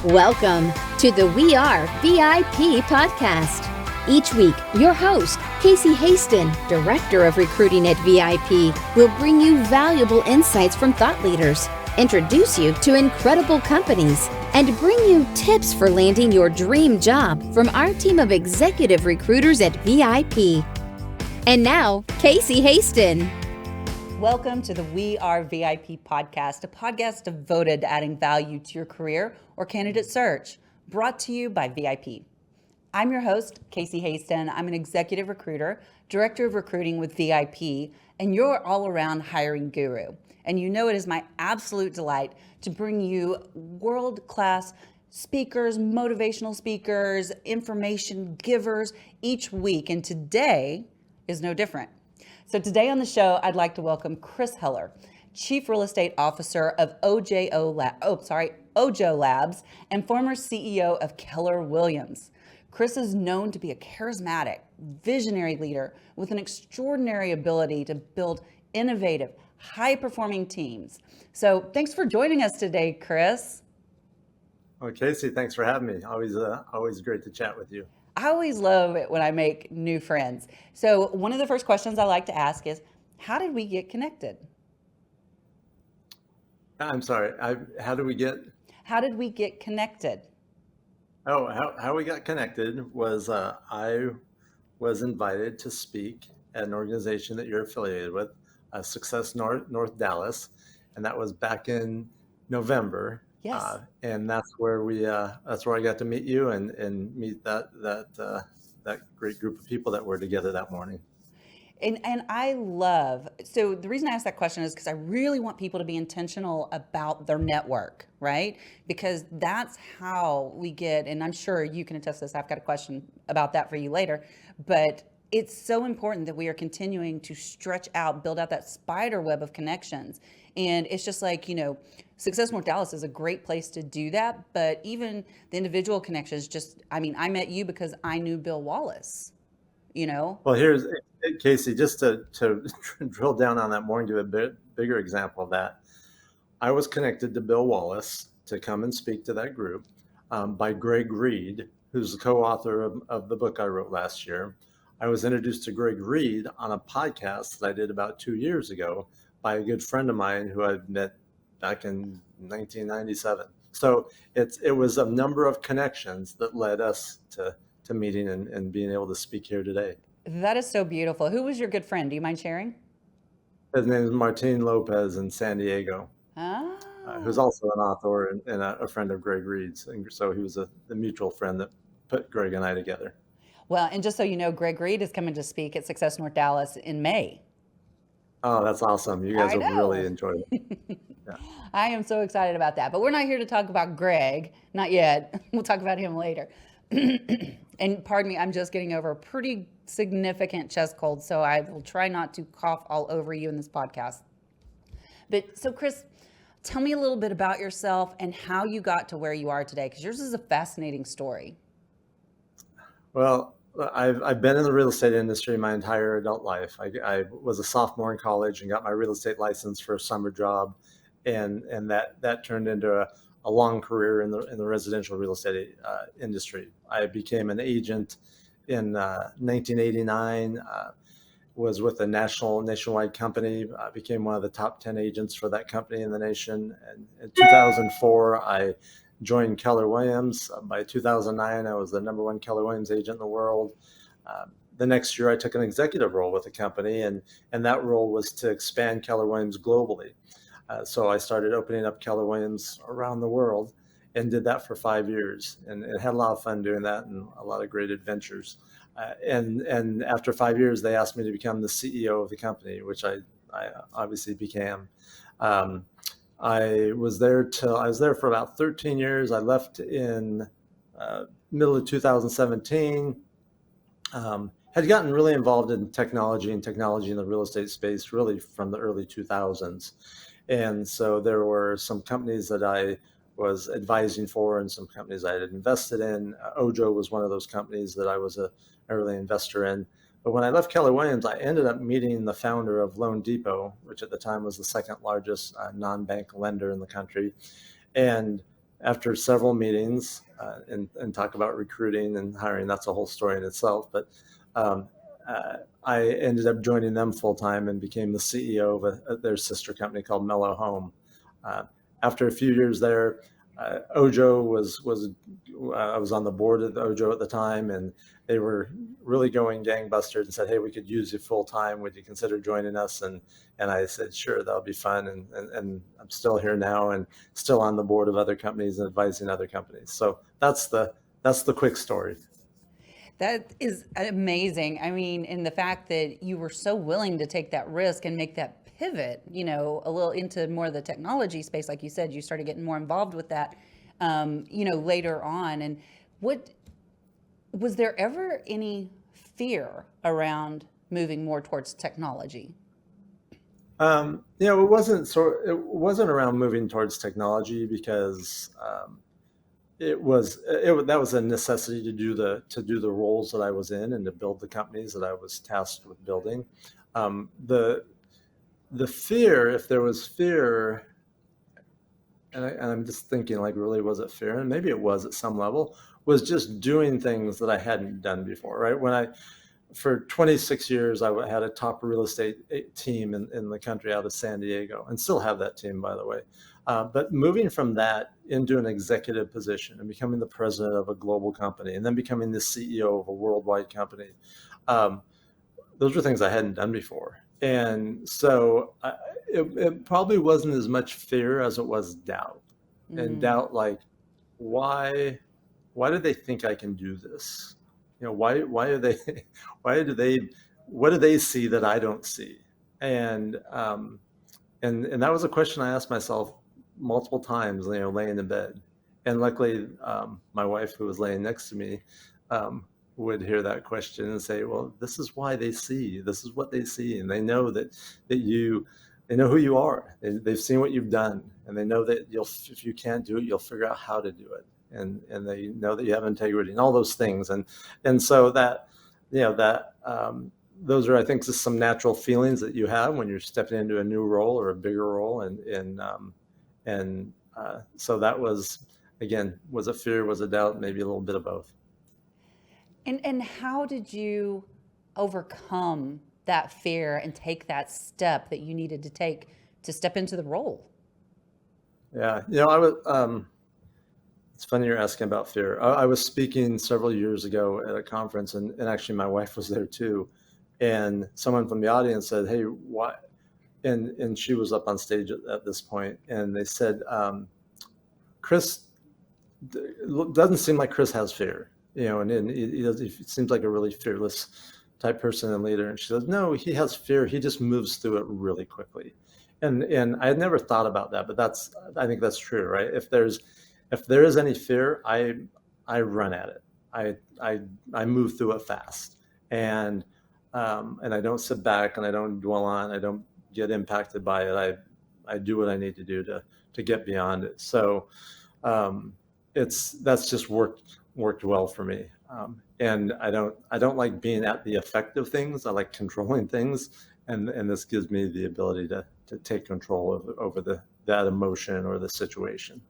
Welcome to the We Are VIP podcast. Each week, your host, Casey Hasten, Director of Recruiting at VIP, will bring you valuable insights from thought leaders, introduce you to incredible companies, and bring you tips for landing your dream job from our team of executive recruiters at VIP. And now, Casey Hasten. Welcome to the We Are VIP podcast, a podcast devoted to adding value to your career or candidate search, brought to you by VIP. I'm your host, Casey Hasten. I'm an executive recruiter, director of recruiting with VIP, and your all-around hiring guru. And you know it is my absolute delight to bring you world-class speakers, motivational speakers, information givers each week. And today is no different. So today on the show, I'd like to welcome Chris Heller, Chief Real Estate Officer of Ojo Labs and former CEO of Keller Williams. Chris is known to be a charismatic, visionary leader with an extraordinary ability to build innovative, high-performing teams. So thanks for joining us today, Chris. Oh, Casey, thanks for having me. Always great to chat with you. I always love it when I make new friends. So one of the first questions I like to ask is, how did we get connected? I'm sorry, how did we get connected? Oh, how we got connected was I was invited to speak at an organization that you're affiliated with, Success North Dallas, and that was back in November. Yes. And that's where I got to meet you and meet that great group of people that were together that morning. And so the reason I asked that question is because I really want people to be intentional about their network, right? Because that's how we get, and I'm sure you can attest to this, I've got a question about that for you later, but it's so important that we are continuing to stretch out, build out that spider web of connections. And it's just like, Success North Dallas is a great place to do that. But even the individual connections, I met you because I knew Bill Wallace, Well, here's Casey, just to drill down on that more and give a bit bigger example of that. I was connected to Bill Wallace to come and speak to that group by Greg Reed, who's the co-author of the book I wrote last year. I was introduced to Greg Reed on a podcast that I did about 2 years ago by a good friend of mine who I'd met back in 1997. So it was a number of connections that led us to meeting and being able to speak here today. That is so beautiful. Who was your good friend? Do you mind sharing? His name is Martin Lopez in San Diego, who's also an author and a friend of Greg Reed's. And so he was the mutual friend that put Greg and I together. Well, and just so you know, Greg Reed is coming to speak at Success North Dallas in May. Oh, that's awesome. You guys will really enjoy it. Yeah. I am so excited about that. But we're not here to talk about Greg. Not yet. We'll talk about him later. And pardon me, I'm just getting over a pretty significant chest cold, so I will try not to cough all over you in this podcast. But so, Chris, tell me a little bit about yourself and how you got to where you are today, because yours is a fascinating story. Well, I've been in the real estate industry my entire adult life. I was a sophomore in college and got my real estate license for a summer job, and that turned into a long career in the residential real estate industry. I became an agent in 1989. Was with a nationwide company. I became one of the top 10 agents for that company in the nation. And in 2004, I joined Keller Williams. By 2009, I was the number one Keller Williams agent in the world. The next year, I took an executive role with the company, and that role was to expand Keller Williams globally. So I started opening up Keller Williams around the world and did that for 5 years, and had a lot of fun doing that and a lot of great adventures. And after 5 years, they asked me to become the CEO of the company, which I obviously became. I was there for about 13 years. I left in middle of 2017. Had gotten really involved in technology in the real estate space really from the early 2000s. And so there were some companies that I was advising for and some companies I had invested in. Ojo was one of those companies that I was an early investor in. But when I left Keller Williams, I ended up meeting the founder of Loan Depot, which at the time was the second largest non-bank lender in the country. And after several meetings and talk about recruiting and hiring, that's a whole story in itself. But um, I ended up joining them full time and became the CEO of their sister company called Mellow Home. Uh, After a few years there, Ojo I was on the board of Ojo at the time, and they were really going gangbusters and said, "Hey, we could use you full time. Would you consider joining us?" And I said, "Sure, that'll be fun." And I'm still here now and still on the board of other companies and advising other companies. So that's the quick story. That is amazing. I mean, in the fact that you were so willing to take that risk and make that pivot, a little into more of the technology space, like you said, you started getting more involved with that, later on. And what was there ever any fear around moving more towards technology? It wasn't around moving towards technology because that was a necessity to do the roles that I was in and to build the companies that I was tasked with building. The fear, if there was fear, and I'm just thinking, like, really, was it fear? And maybe it was at some level, was just doing things that I hadn't done before, right? For 26 years, I had a top real estate team in the country out of San Diego, and still have that team, by the way. But moving from that into an executive position and becoming the president of a global company and then becoming the CEO of a worldwide company, those were things I hadn't done before. And so it probably wasn't as much fear as it was doubt. And doubt, like, why do they think I can do this? Why are they, what do they see that I don't see? And that was a question I asked myself multiple times, laying in bed. And luckily, my wife, who was laying next to me, would hear that question and say, "Well, this is why they see. This is what they see, and they know they know who you are. They've seen what you've done, and they know that if you can't do it, you'll figure out how to do it, and they know that you have integrity and all those things." And so that those are, I think, just some natural feelings that you have when you're stepping into a new role or a bigger role, so that was, again, was a fear, was a doubt, maybe a little bit of both. And how did you overcome that fear and take that step that you needed to take to step into the role? Yeah, I was. It's funny you're asking about fear. I was speaking several years ago at a conference, and actually my wife was there too. And someone from the audience said, "Hey, why?" And she was up on stage at this point, and they said, "Chris, it doesn't seem like Chris has fear, and he seems like a really fearless type person and leader." And she says, "No, he has fear. He just moves through it really quickly." And I had never thought about that, but I think that's true, right? If there is any fear, I run at it. I move through it fast, and I don't sit back and I don't dwell on. I don't get impacted by it. I do what I need to do to get beyond it. So that's just worked well for me. And I don't like being at the effect of things. I like controlling things, and this gives me the ability to take control over that emotion or the situation.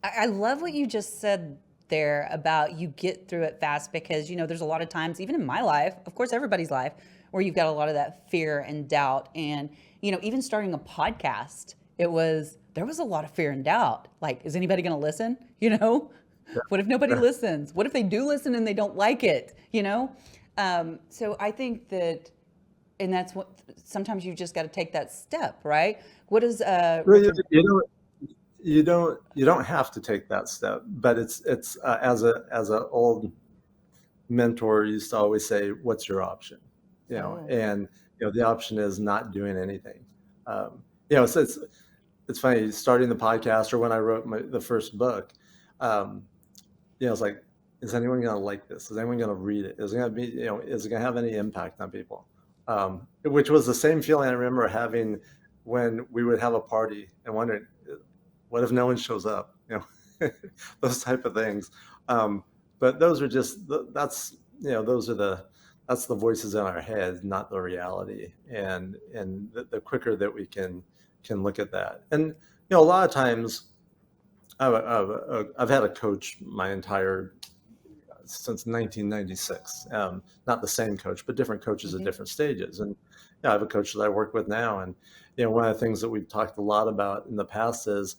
I love what you just said there about you get through it fast, because there's a lot of times, even in my life, of course everybody's life, where you've got a lot of that fear and doubt. And even starting a podcast, there was a lot of fear and doubt. Like, is anybody going to listen? What if nobody listens? What if they do listen and they don't like it? So I think that, and that's what sometimes you just got to take that step, right? What is you don't have to take that step, but it's as a old mentor used to always say, "What's your option?" And the option is not doing anything. So it's funny, starting the podcast, or when I wrote the first book, it's like, is anyone going to like this? Is anyone going to read it? Is it going to be, is it going to have any impact on people? Which was the same feeling I remember having when we would have a party and wondering, what if no one shows up? Those type of things. But those are just, those are that's the voices in our head, not the reality. And the quicker that we can look at that. And a lot of times I've had a coach my entire since 1996. Not the same coach, but different coaches at different stages. And I have a coach that I work with now. And one of the things that we've talked a lot about in the past is,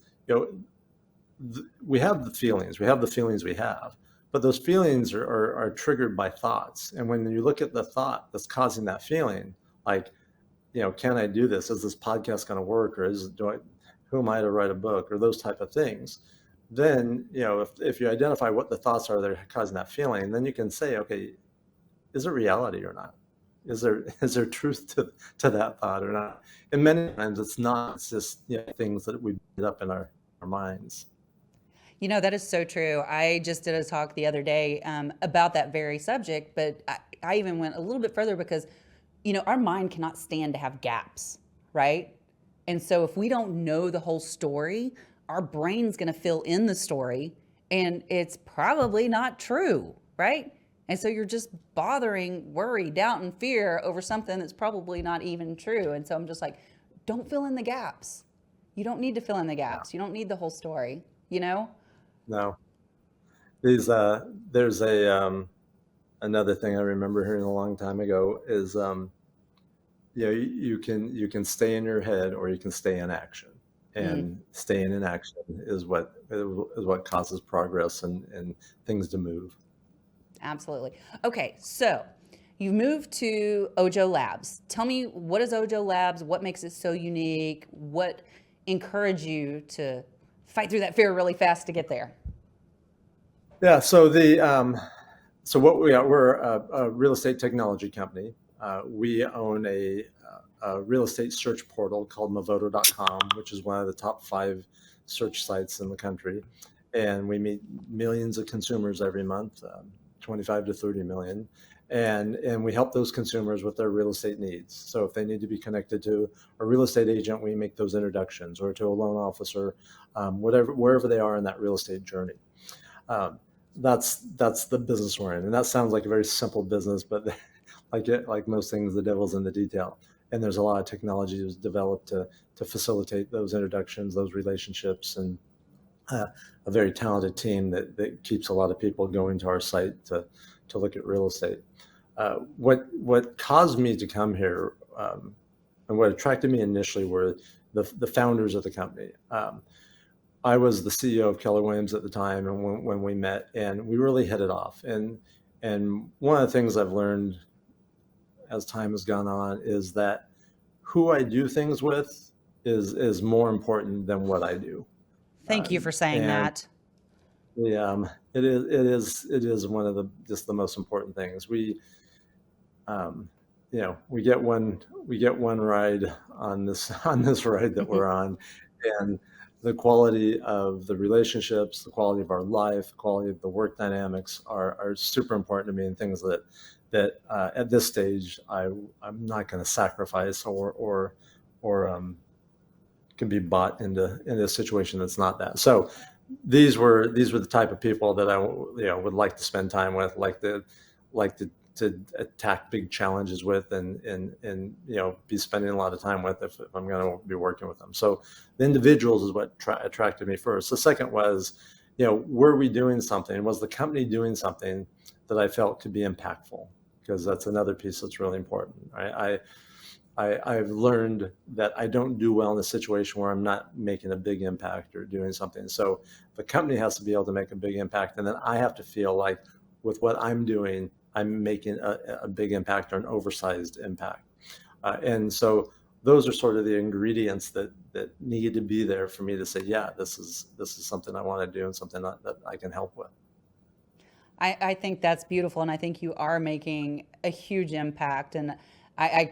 we have the feelings. We have the feelings we have, but those feelings are triggered by thoughts. And when you look at the thought that's causing that feeling, like, can I do this? Is this podcast going to work? Or who am I to write a book? Or those type of things. Then, if you identify what the thoughts are that are causing that feeling, then you can say, okay, is it reality or not? Is there truth to that thought or not? And many times it's not. It's just things that we build up in our minds. That is so true. I just did a talk the other day about that very subject, but I even went a little bit further because, our mind cannot stand to have gaps, right? And so if we don't know the whole story, our brain's going to fill in the story and it's probably not true, right? And so you're just bothering worry, doubt, and fear over something that's probably not even true. And so I'm just like, don't fill in the gaps. You don't need to fill in the gaps. You don't need the whole story, No. There's another thing I remember hearing a long time ago is, you can stay in your head or you can stay in action. And staying in action is what causes progress and things to move. Absolutely. Okay, so you've moved to Ojo Labs. Tell me, what is Ojo Labs? What makes it so unique? What encouraged you to fight through that fear really fast to get there? Yeah. So what we're a real estate technology company. We own a real estate search portal called Movoto.com, which is one of the top 5 search sites in the country. And we meet millions of consumers every month, 25 to 30 million. And we help those consumers with their real estate needs. So if they need to be connected to a real estate agent, we make those introductions, or to a loan officer, wherever they are in that real estate journey. That's the business we're in. And that sounds like a very simple business, but like most things, the devil's in the detail. And there's a lot of technology that was developed to facilitate those introductions, those relationships, and a very talented team that keeps a lot of people going to our site to look at real estate. What caused me to come here, and what attracted me initially, were the founders of the company. I was the CEO of Keller Williams at the time, and when we met, and we really hit it off. And one of the things I've learned as time has gone on is that who I do things with is more important than what I do. Thank you for saying that. Yeah, it is one of the most important things. We get one ride on this ride that we're on, and the quality of the relationships, the quality of our life, the quality of the work dynamics are super important to me, and things that at this stage I'm not going to sacrifice or can be bought into a situation that's not that. So these were the type of people that I would like to spend time with, like to attack big challenges with, and be spending a lot of time with if I'm going to be working with them. So the individuals is what attracted me first. The second was, were we doing something? Was the company doing something that I felt could be impactful? Because that's another piece that's really important. Right? I've learned that I don't do well in a situation where I'm not making a big impact or doing something. So the company has to be able to make a big impact, and then I have to feel like with what I'm doing, I'm making a big impact or an oversized impact. And so those are sort of the ingredients that need to be there for me to say, yeah, this is something I want to do and something that I can help with. I think that's beautiful, and I think you are making a huge impact. And I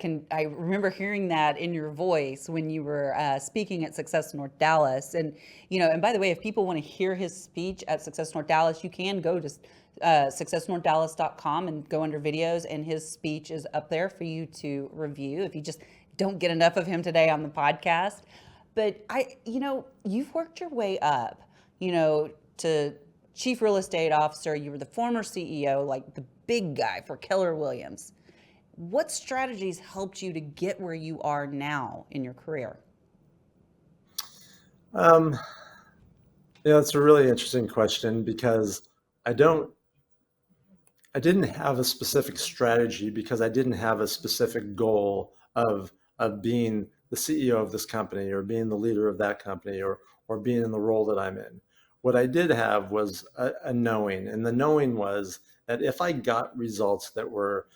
remember hearing that in your voice when you were speaking at Success North Dallas. And and by the way, if people want to hear his speech at Success North Dallas, you can go to successnorthdallas.com and go under videos, and his speech is up there for you to review if you just don't get enough of him today on the podcast. But you've worked your way up, to Chief Real Estate Officer. You were the former CEO, like the big guy for Keller Williams. what strategies helped you to get where you are now in your career? It's a really interesting question because I don't, I didn't have a specific strategy because I didn't have a specific goal of being the CEO of this company or being the leader of that company or being in the role that I'm in. What I did have was a knowing, and the knowing was that if I got results that were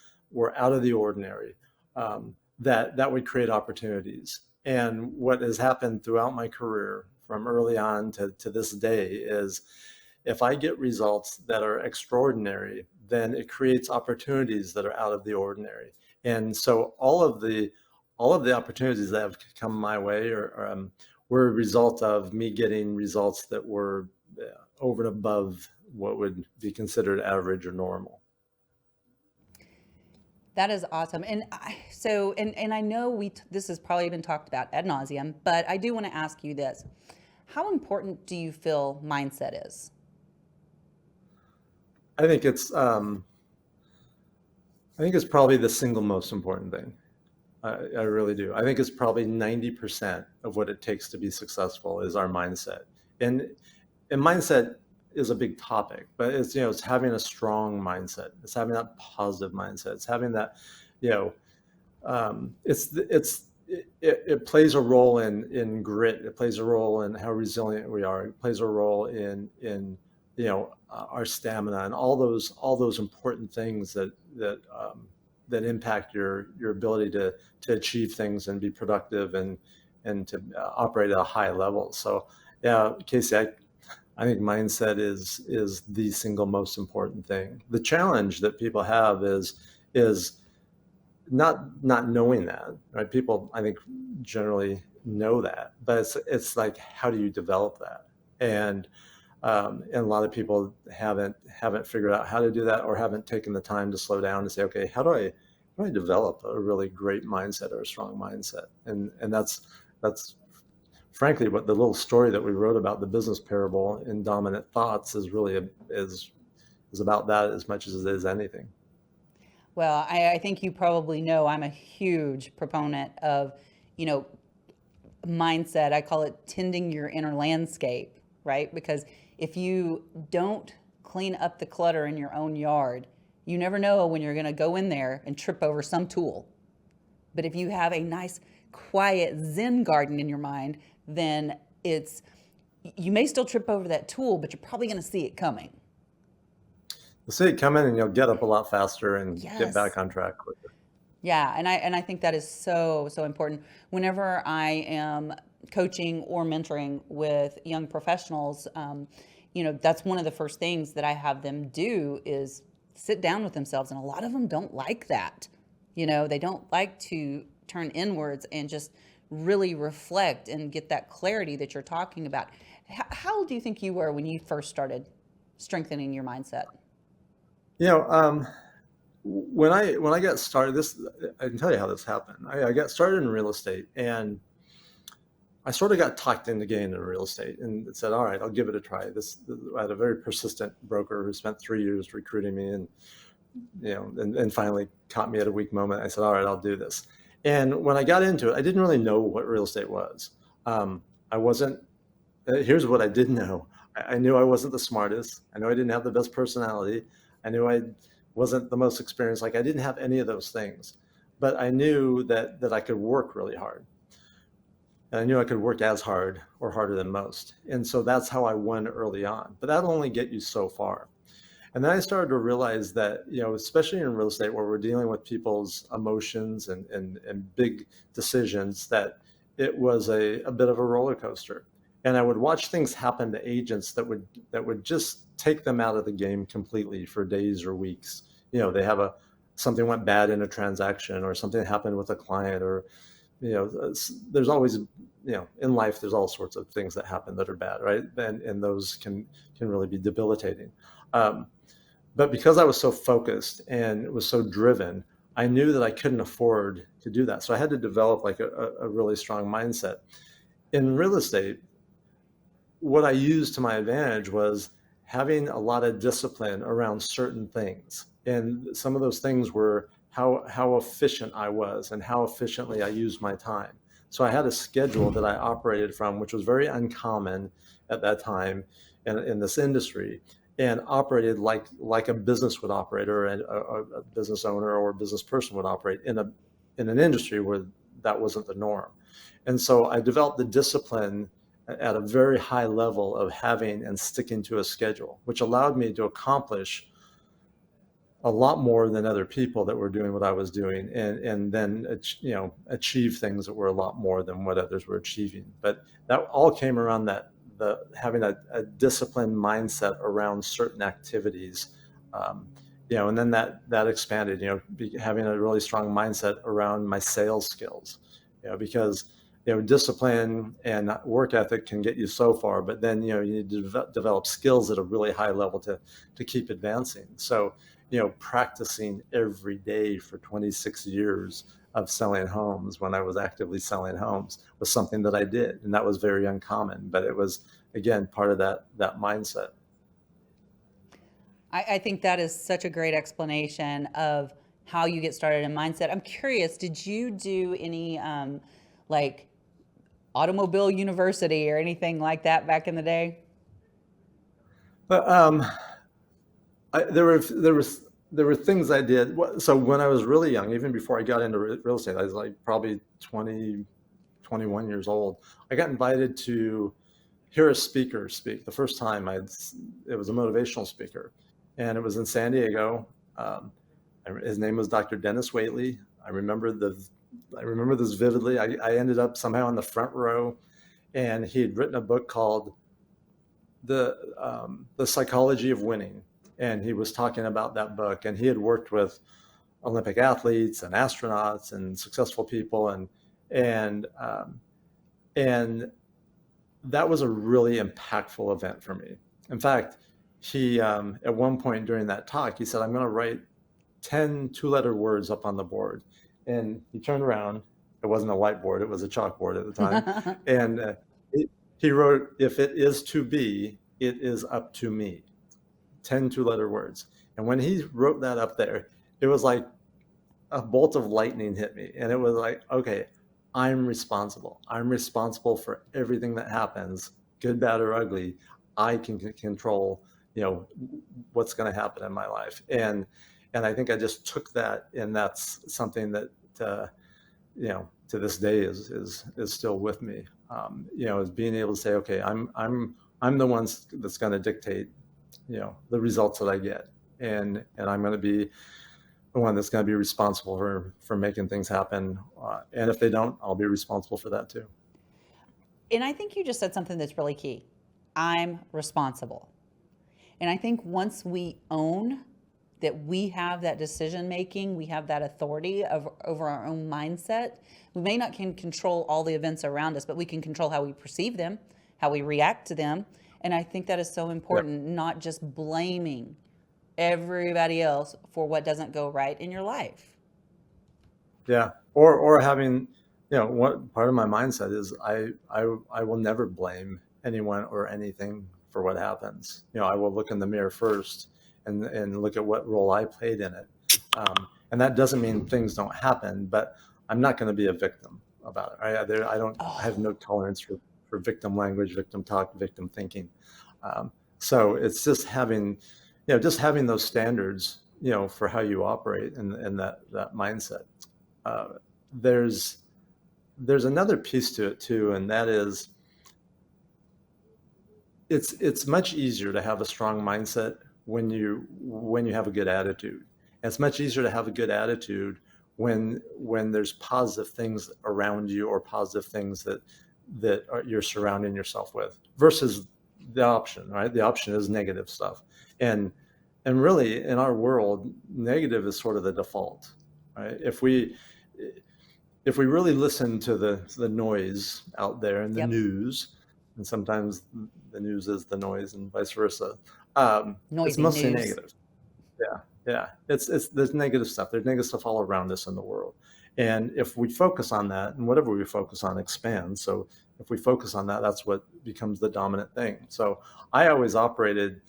out of the ordinary, that would create opportunities. And what has happened throughout my career from early on to this day is if I get results that are extraordinary, then it creates opportunities that are out of the ordinary. And so all of the opportunities that have come my way were a result of me getting results that were over and above what would be considered average or normal. That is awesome. And I know this has probably been talked about ad nauseum, but I do want to ask you this. How important do you feel mindset is? I think it's probably the single most important thing. I really do. I think it's probably 90% of what it takes to be successful is our mindset. And mindset is a big topic, but it's having a strong mindset. It's having that positive mindset. It's having that, it plays a role in grit. It plays a role in how resilient we are. It plays a role in our stamina and all those important things that impact your ability to achieve things and be productive and to operate at a high level. So yeah, Casey, I think mindset is the single most important thing. The challenge that people have is not knowing that, right? People, I think, generally know that, but it's like, how do you develop that? And a lot of people haven't figured out how to do that or haven't taken the time to slow down and say, okay, how do I develop a really great mindset or a strong mindset? And that's frankly what the little story that we wrote about, the business parable in Dominant Thoughts, is really is about that as much as it is anything. Well, I think you probably know I'm a huge proponent of, mindset. I call it tending your inner landscape, right? Because if you don't clean up the clutter in your own yard, you never know when you're going to go in there and trip over some tool. But if you have a nice, quiet Zen garden in your mind, then you may still trip over that tool, but you're probably going to see it coming. You'll see it coming and you'll get up a lot faster and Yes. get back on track quicker. Yeah, and I think that is so important. Whenever I am coaching or mentoring with young professionals, that's one of the first things that I have them do is sit down with themselves, and a lot of them don't like that. They don't like to turn inwards and just really reflect and get that clarity that you're talking about. How do you think you were when you first started strengthening your mindset? When I got started, I can tell you how this happened. I got started in real estate, and I sort of got talked into getting into real estate, and it said, all right, I'll give it a try. I had a very persistent broker who spent 3 years recruiting me, and finally caught me at a weak moment. I said, all right, I'll do this. And when I got into it, I didn't really know what real estate was. Here's what I didn't know. I knew I wasn't the smartest. I knew I didn't have the best personality. I knew I wasn't the most experienced. Like, I didn't have any of those things, but I knew that I could work really hard. And I knew I could work as hard or harder than most. And so that's how I won early on. But that'll only get you so far. And then I started to realize that, especially in real estate where we're dealing with people's emotions and big decisions, that it was a bit of a roller coaster. And I would watch things happen to agents that would just take them out of the game completely for days or weeks. They have something went bad in a transaction, or something happened with a client, or there's always, in life, there's all sorts of things that happen that are bad, right? And those can really be debilitating. But because I was so focused and was so driven, I knew that I couldn't afford to do that. So I had to develop like a really strong mindset. In real estate, what I used to my advantage was having a lot of discipline around certain things. And some of those things were how efficient I was and how efficiently I used my time. So I had a schedule that I operated from, which was very uncommon at that time in this industry, and operated like a business would operate, or a business owner or a business person would operate in an industry where that wasn't the norm. And so I developed the discipline at a very high level of having and sticking to a schedule, which allowed me to accomplish a lot more than other people that were doing what I was doing, and then achieve things that were a lot more than what others were achieving. But that all came around the having a disciplined mindset around certain activities, and then that expanded. Having a really strong mindset around my sales skills, because discipline and work ethic can get you so far, but then you need to develop skills at a really high level to keep advancing. So practicing every day for 26 years of selling homes, when I was actively selling homes, was something that I did, and that was very uncommon, but it was, again, part of that mindset. I think that is such a great explanation of how you get started in mindset. I'm curious, did you do any like automobile university or anything like that back in the day? But there were things I did. So when I was really young, even before I got into real estate, I was like probably 20, 21 years old. I got invited to hear a speaker speak. The first time it was a motivational speaker, and it was in San Diego. His name was Dr. Dennis Waitley. I remember this vividly. I ended up somehow in the front row, and he had written a book called The Psychology of Winning. And he was talking about that book, and he had worked with Olympic athletes and astronauts and successful people, and that was a really impactful event for me. In fact, he at one point during that talk, he said, "I'm going to write 10 two-letter words up on the board." And he turned around. It wasn't a whiteboard; it was a chalkboard at the time, and he wrote, "If it is to be, it is up to me." 10 two-letter words. And when he wrote that up there, it was like a bolt of lightning hit me. And it was like, okay, I'm responsible. I'm responsible for everything that happens, good, bad, or ugly. I can control, what's going to happen in my life. And I think I just took that, and that's something that, to this day is still with me. Is being able to say, okay, I'm the one that's going to dictate the results that I get, and I'm going to be the one that's going to be responsible for making things happen, and if they don't, I'll be responsible for that too. And I think you just said something that's really key. I'm responsible. And I think once we own that we have that decision making, we have that authority over our own mindset. We may not can control all the events around us, but we can control how we perceive them, how we react to them. And I think that is so important, not just blaming everybody else for what doesn't go right in your life. Yeah, or having, what part of my mindset is I will never blame anyone or anything for what happens. I will look in the mirror first and look at what role I played in it. And that doesn't mean things don't happen, but I'm not going to be a victim about it. I have no tolerance for victim language, victim talk, victim thinking. So it's just having those standards, for how you operate and that mindset. There's another piece to it too, and that is it's much easier to have a strong mindset when you have a good attitude. And it's much easier to have a good attitude when there's positive things around you, or positive things that you're surrounding yourself with, versus the option, right? The option is negative stuff. And really in our world, negative is sort of the default, right? If we really listen to the noise out there in the news, and sometimes the news is the noise and vice versa, it's mostly news. Negative. Yeah. There's negative stuff. There's negative stuff all around us in the world. And if we focus on that, and whatever we focus on expands. So if we focus on that, that's what becomes the dominant thing. So I always operated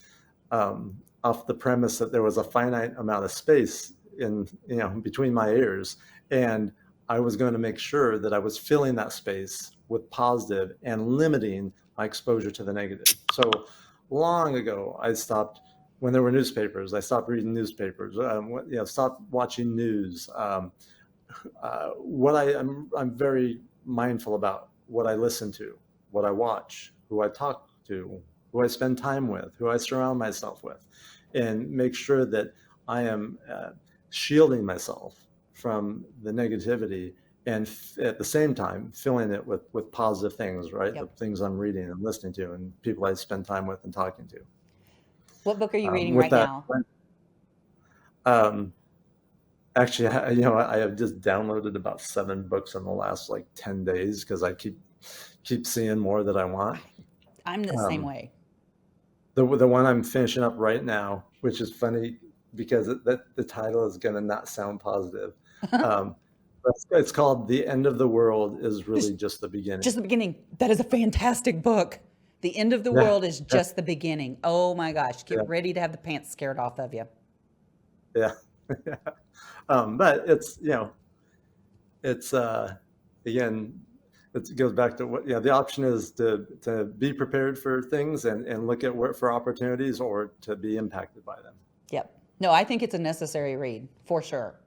off the premise that there was a finite amount of space in, between my ears. And I was going to make sure that I was filling that space with positive and limiting my exposure to the negative. So long ago, I stopped when there were newspapers. I stopped reading newspapers. Stopped watching news. I'm very mindful about what I listen to, what I watch, who I talk to, who I spend time with, who I surround myself with, and make sure that I am shielding myself from the negativity, and at the same time filling it with positive things, right? Yep. The things I'm reading and listening to and people I spend time with and talking to. What book are you reading right now? Actually, I have just downloaded about 7 books in the last 10 days because I keep seeing more that I want. I'm the same way. The one I'm finishing up right now, which is funny because the title is going to not sound positive. It's called "The End of the World is Really Just the Beginning." Just the beginning. That is a fantastic book. The end of the world is just the beginning. Oh my gosh! Get ready to have the pants scared off of you. Yeah. But it's again, it goes back to what the option is to be prepared for things and look at for opportunities, or to be impacted by them. Yep. No, I think it's a necessary read for sure.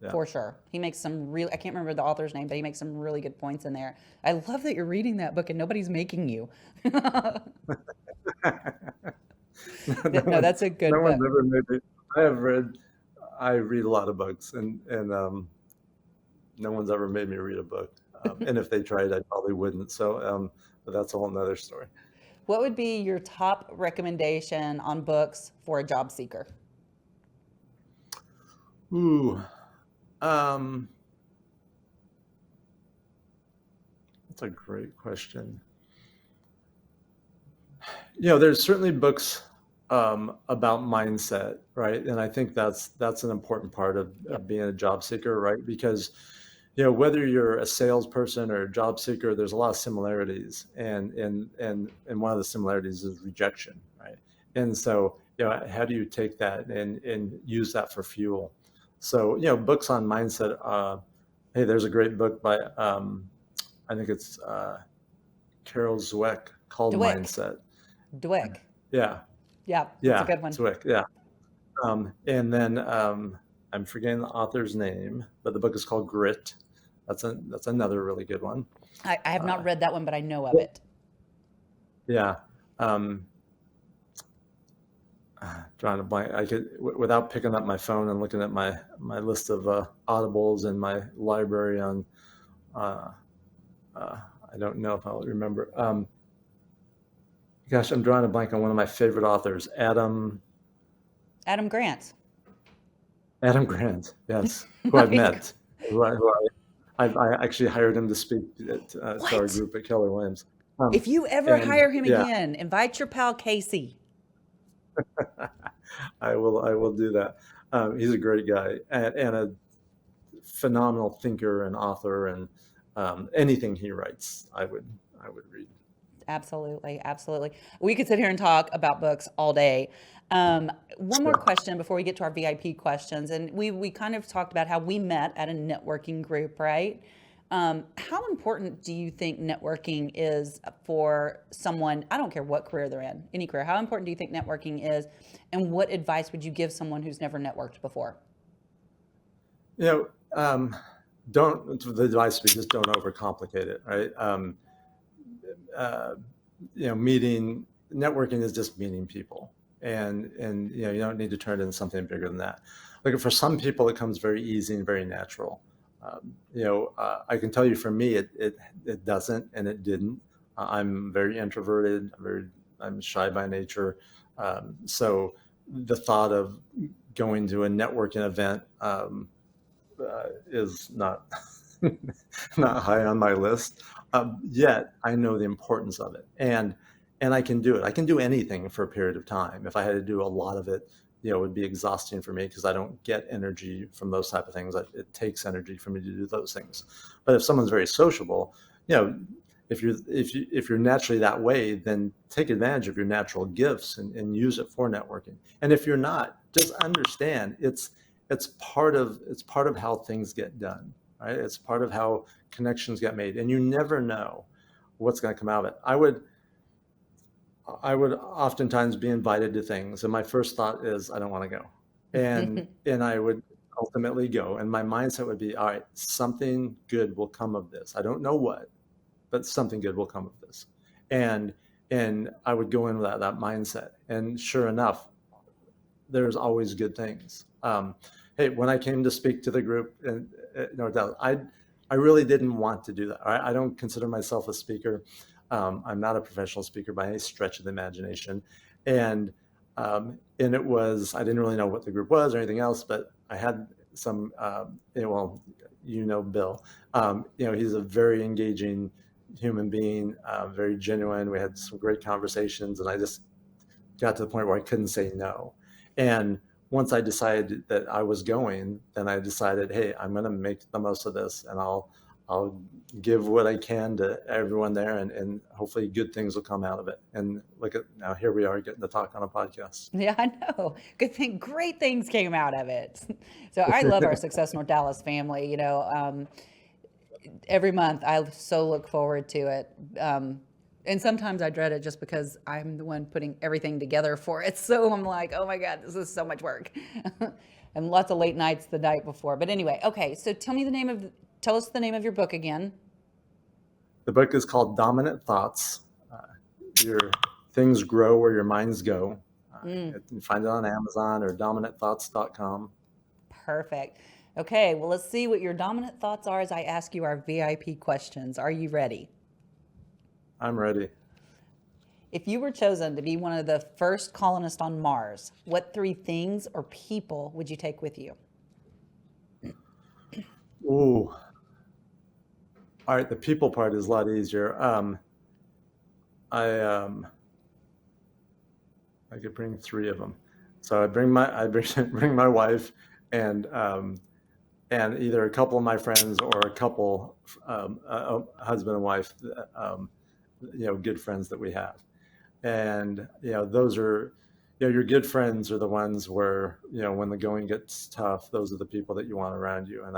Yeah. For sure. He makes some I can't remember the author's name, but he makes some really good points in there. I love that you're reading that book and nobody's making you. No, that's a good book. One's ever made me. I read a lot of books, and no one's ever made me read a book. And if they tried, I probably wouldn't. So, but that's a whole nother story. What would be your top recommendation on books for a job seeker? Ooh, that's a great question. There's certainly books about mindset, right? And I think that's an important part of being a job seeker, right? Because whether you're a salesperson or a job seeker, there's a lot of similarities, and one of the similarities is rejection, right? And so how do you take that and use that for fuel? So books on mindset. Hey, there's a great book by I think it's Carol Dweck called Mindset. Dweck. Yeah. Yeah, that's a good one. Dweck, yeah. And then I'm forgetting the author's name, but the book is called Grit. That's another really good one. I have not read that one, but I know of it. Yeah. Drawing a blank. I could, without picking up my phone and looking at my list of audibles in my library on. I don't know if I'll remember. Gosh, I'm drawing a blank on one of my favorite authors, Adam Grant. Adam Grant, yes, who I've met. I actually hired him to speak to our group at Keller Williams. If you ever hire him again, invite your pal Casey. I will do that. He's a great guy and a phenomenal thinker and author, and anything he writes, I would read. Absolutely. Absolutely. We could sit here and talk about books all day. One more question before we get to our VIP questions. And we kind of talked about how we met at a networking group, right? How important do you think networking is for someone? I don't care what career they're in, any career. How important do you think networking is? And what advice would you give someone who's never networked before? The advice would be just don't overcomplicate it, right? Networking is just meeting people, and you don't need to turn it into something bigger than that. Like, for some people, it comes very easy and very natural. I can tell you, for me, it doesn't, and it didn't. I'm very introverted. I'm shy by nature. So the thought of going to a networking event is not not high on my list. Yet I know the importance of it, and I can do it. I can do anything for a period of time. If I had to do a lot of it, it would be exhausting for me because I don't get energy from those type of things. It takes energy for me to do those things. But if someone's very sociable, if you're naturally that way, then take advantage of your natural gifts and use it for networking. And if you're not, just understand it's it's part of how things get done, right? It's part of how connections get made, and you never know what's going to come out of it. I would oftentimes be invited to things, and my first thought is, I don't want to go, and I would ultimately go, and my mindset would be, all right, something good will come of this. I don't know what, but something good will come of this, and I would go in with that mindset, and sure enough, there's always good things. Hey, when I came to speak to the group in North Dallas, I really didn't want to do that. All right? I don't consider myself a speaker. I'm not a professional speaker by any stretch of the imagination, and it was, I didn't really know what the group was or anything else, but I had some, well, Bill, he's a very engaging human being, very genuine. We had some great conversations, and I just got to the point where I couldn't say no. And once I decided that I was going, then I decided, hey, I'm going to make the most of this, and I'll give what I can to everyone there, and hopefully good things will come out of it. And look at now, here we are getting to talk on a podcast. Yeah, I know. Good thing, great things came out of it. So I love our Success North Dallas family. Every month I so look forward to it. And sometimes I dread it just because I'm the one putting everything together for it. So I'm like, oh my God, this is so much work. And lots of late nights the night before. But anyway, okay, so tell us the name of your book again. The book is called Dominant Thoughts. Your things grow where your minds go. You can find it on Amazon or dominantthoughts.com. Perfect. Okay, well, let's see what your dominant thoughts are as I ask you our VIP questions. Are you ready? I'm ready. If you were chosen to be one of the first colonists on Mars, what 3 things or people would you take with you? Ooh. All right, the people part is a lot easier. I could bring 3 of them. So I bring my wife, and either a couple of my friends or a couple, a husband and wife, good friends that we have. And those are, your good friends are the ones where, when the going gets tough, those are the people that you want around you. And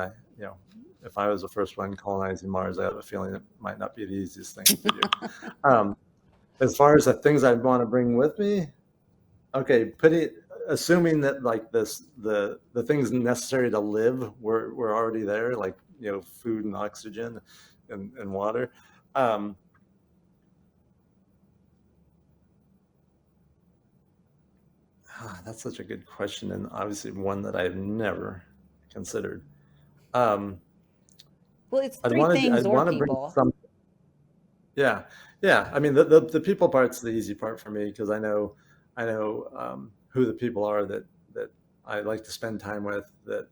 if I was the first one colonizing Mars, I have a feeling it might not be the easiest thing to do. As far as the things I'd want to bring with me, okay, assuming that like the things necessary to live were already there, like food and oxygen and water. That's such a good question, and obviously one that I've never considered. Well, it's 3 things or people. Yeah. I mean, the people part's the easy part for me, because I know who the people are that I like to spend time with. That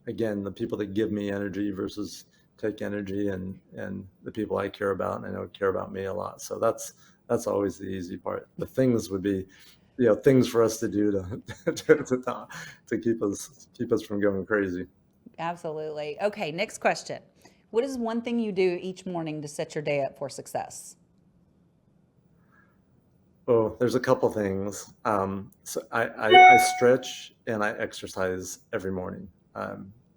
again, the people that give me energy versus take energy, and the people I care about, and I know care about me a lot. So that's always the easy part. The things would be things for us to do to keep us from going crazy. Absolutely. Okay, next question. What is one thing you do each morning to set your day up for success? Oh, there's a couple things. So I stretch and I exercise every morning,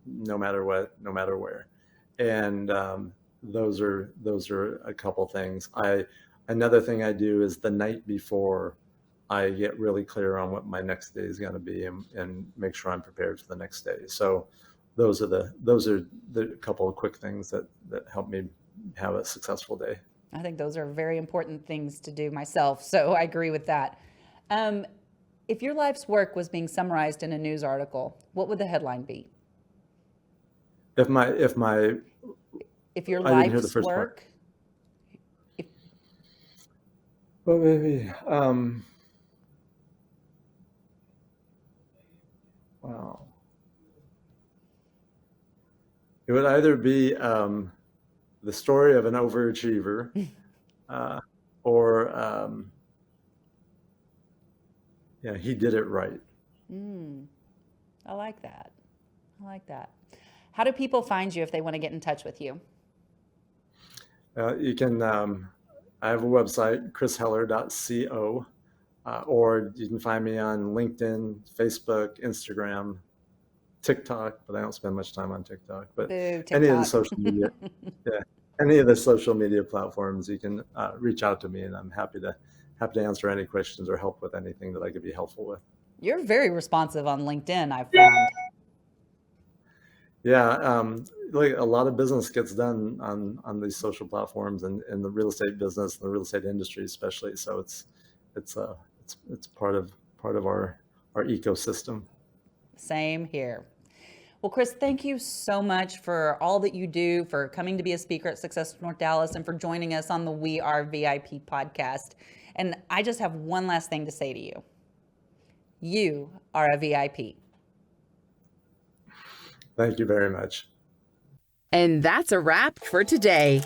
no matter what, no matter where, and those are a couple things. Another thing I do is the night before, I get really clear on what my next day is going to be, and make sure I'm prepared for the next day. So those are the couple of quick things that help me have a successful day. I think those are very important things to do myself, so I agree with that. If your life's work was being summarized in a news article, what would the headline be? If your I didn't hear the life's first work, part. Well, maybe. Wow. It would either be the story of an overachiever, or he did it right. I like that. How do people find you if they want to get in touch with you? You can. I have a website, chrisheller.co, or you can find me on LinkedIn, Facebook, Instagram. TikTok, but I don't spend much time on TikTok. But Boo, any of the TikTok. social media, yeah, any of the social media platforms, you can reach out to me, and I'm happy to answer any questions or help with anything that I could be helpful with. You're very responsive on LinkedIn, I've found. Yeah, like a lot of business gets done on these social platforms and in the real estate business, the real estate industry especially. So it's part of our ecosystem. Same here. Well, Chris, thank you so much for all that you do, for coming to be a speaker at Success North Dallas, and for joining us on the We Are VIP podcast. And I just have one last thing to say to you. You are a VIP. Thank you very much. And that's a wrap for today.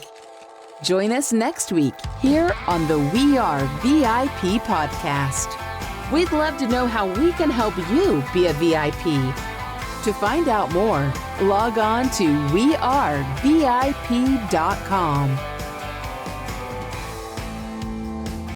Join us next week here on the We Are VIP podcast. We'd love to know how we can help you be a VIP. To find out more, log on to wearevip.com.